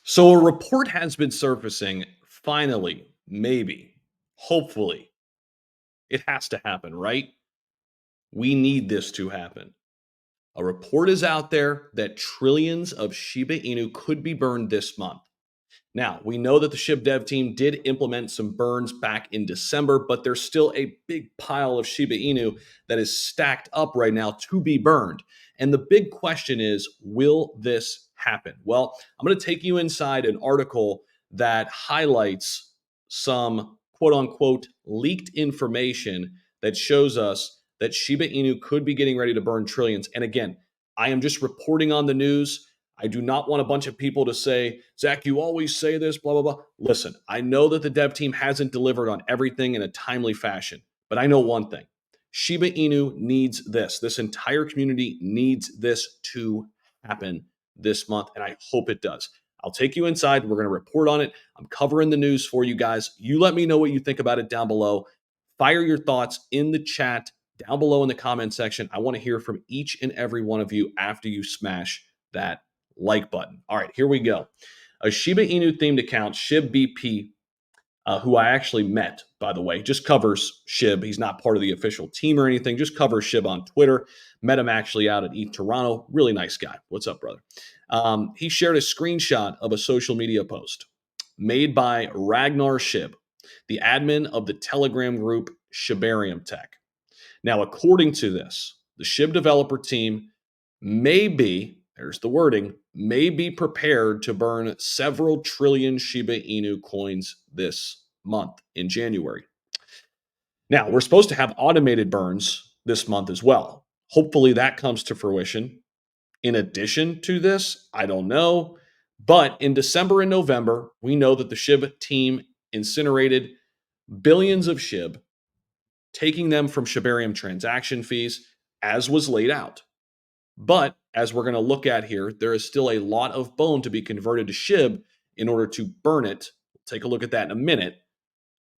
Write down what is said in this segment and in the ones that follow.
So a report has been surfacing, finally, maybe, hopefully. It has to happen, right? We need this to happen. A report is out there that trillions of Shiba Inu could be burned this month. Now, we know that the SHIB dev team did implement some burns back in December, but there's still a big pile of Shiba Inu that is stacked up right now to be burned. And the big question is, will this happen? Well, I'm going to take you inside an article that highlights some quote unquote leaked information that shows us that Shiba Inu could be getting ready to burn trillions. And again, I am just reporting on the news. I do not want a bunch of people to say, Zach, you always say this, blah, blah, blah. Listen, I know that the dev team hasn't delivered on everything in a timely fashion, but I know one thing. Shiba Inu needs this. This entire community needs this to happen this month, and I hope it does. I'll take you inside. We're going to report on it. I'm covering the news for you guys. You let me know what you think about it down below. Fire your thoughts in the chat down below in the comment section. I want to hear from each and every one of you after you smash that like button. All right, here we go. A Shiba Inu themed account, SHIB BP, who I actually met, by the way, just covers SHIB. He's not part of the official team or anything, just covers SHIB on Twitter. Met him actually out at ETH Toronto. Really nice guy. What's up, brother? He shared a screenshot of a social media post made by Ragnar SHIB, the admin of the Telegram group Shibarium Tech. Now, according to this, the SHIB developer team may be, there's the wording, may be prepared to burn several trillion Shiba Inu coins this month in January. Now, we're supposed to have automated burns this month as well. Hopefully that comes to fruition. In addition to this, I don't know. But in December and November, we know that the SHIB team incinerated billions of SHIB, taking them from Shibarium transaction fees as was laid out. But as we're going to look at here, there is still a lot of bone to be converted to SHIB in order to burn it. We'll take a look at that in a minute.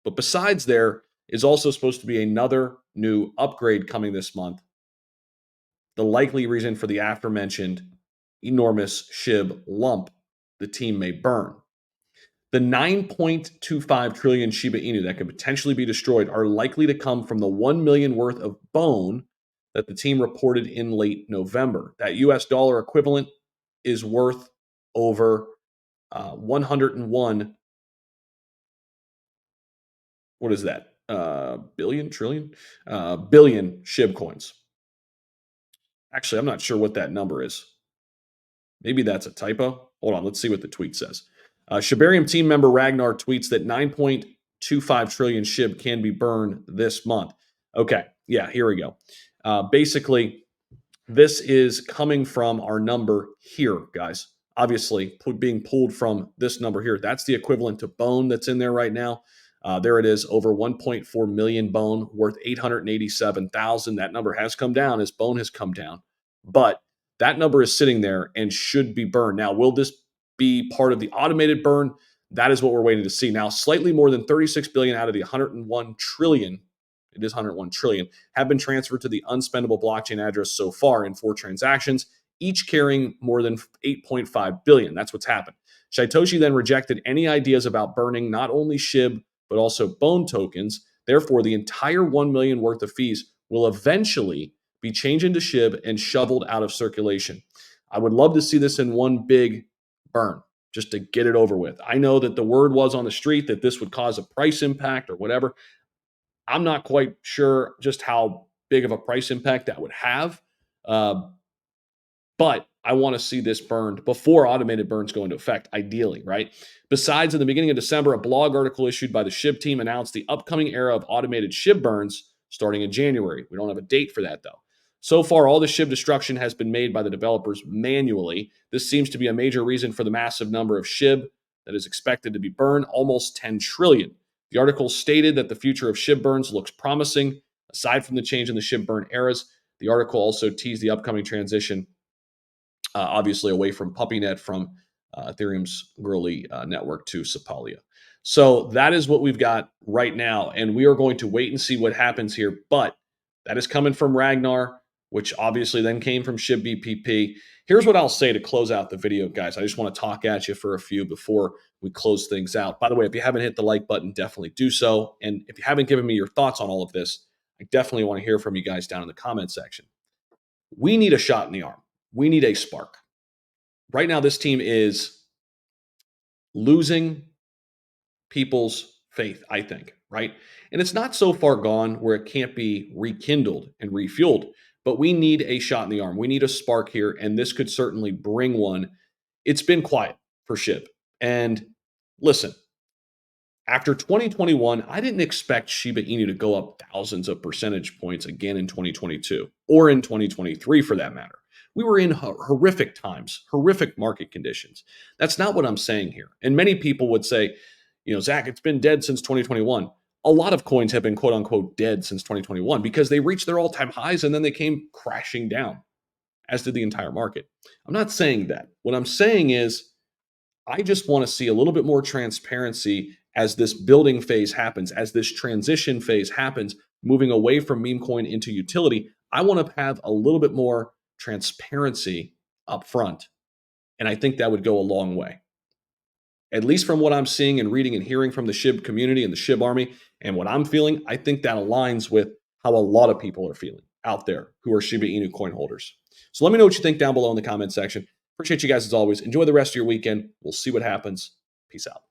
But besides, there is also supposed to be another new upgrade coming this month. The likely reason for the aforementioned enormous SHIB lump the team may burn. The 9.25 trillion Shiba Inu that could potentially be destroyed are likely to come from the 1 million worth of bone that the team reported in late November. That US dollar equivalent is worth over 101. What is that? Billion, trillion? Billion SHIB coins. Actually, I'm not sure what that number is. Maybe that's a typo. Hold on, let's see what the tweet says. Shibarium team member Ragnar tweets that 9.25 trillion SHIB can be burned this month. Okay, yeah, here we go. Basically, this is coming from our number here, guys. Obviously, being pulled from this number here. That's the equivalent to bone that's in there right now. There it is, over 1.4 million bone, worth 887,000. That number has come down as bone has come down. But that number is sitting there and should be burned. Now, will this be part of the automated burn? That is what we're waiting to see. Now, slightly more than 36 billion out of the 101 trillion, it is 101 trillion, have been transferred to the unspendable blockchain address so far in 4 transactions, each carrying more than 8.5 billion. That's what's happened. Satoshi then rejected any ideas about burning not only SHIB, but also bone tokens. Therefore, the entire 1 million worth of fees will eventually be changed into SHIB and shoveled out of circulation. I would love to see this in one big burn just to get it over with. I know that the word was on the street that this would cause a price impact or whatever. I'm not quite sure just how big of a price impact that would have. But I want to see this burned before automated burns go into effect, ideally, right? Besides, in the beginning of December, a blog article issued by the SHIB team announced the upcoming era of automated SHIB burns starting in January. We don't have a date for that, though. So far, all the SHIB destruction has been made by the developers manually. This seems to be a major reason for the massive number of SHIB that is expected to be burned, almost 10 trillion. The article stated that the future of SHIB burns looks promising. Aside from the change in the SHIB burn eras, the article also teased the upcoming transition obviously away from PuppyNet from Ethereum's Gurley network to Sepalia. So that is what we've got right now. And we are going to wait and see what happens here. But that is coming from Ragnar. which obviously then came from SHIB BPP. Here's what I'll say to close out the video, guys. I just want to talk at you for a few before we close things out. By the way, if you haven't hit the like button, definitely do so. And if you haven't given me your thoughts on all of this, I definitely want to hear from you guys down in the comment section. We need a shot in the arm. We need a spark. Right now, this team is losing people's faith, I think, right? And it's not so far gone where it can't be rekindled and refueled, but we need a shot in the arm. We need a spark here, and this could certainly bring one. It's been quiet for SHIB. And listen, after 2021, I didn't expect Shiba Inu to go up thousands of percentage points again in 2022 or in 2023 for that matter. We were in horrific times, horrific market conditions. That's not what I'm saying here. And many people would say, Zach, it's been dead since 2021. A lot of coins have been quote unquote dead since 2021 because they reached their all time highs and then they came crashing down, as did the entire market. I'm not saying that. What I'm saying is, I just want to see a little bit more transparency as this building phase happens, as this transition phase happens, moving away from meme coin into utility. I want to have a little bit more transparency up front. And I think that would go a long way. At least from what I'm seeing and reading and hearing from the SHIB community and the SHIB army and what I'm feeling, I think that aligns with how a lot of people are feeling out there who are Shiba Inu coin holders. So let me know what you think down below in the comment section. Appreciate you guys as always. Enjoy the rest of your weekend. We'll see what happens. Peace out.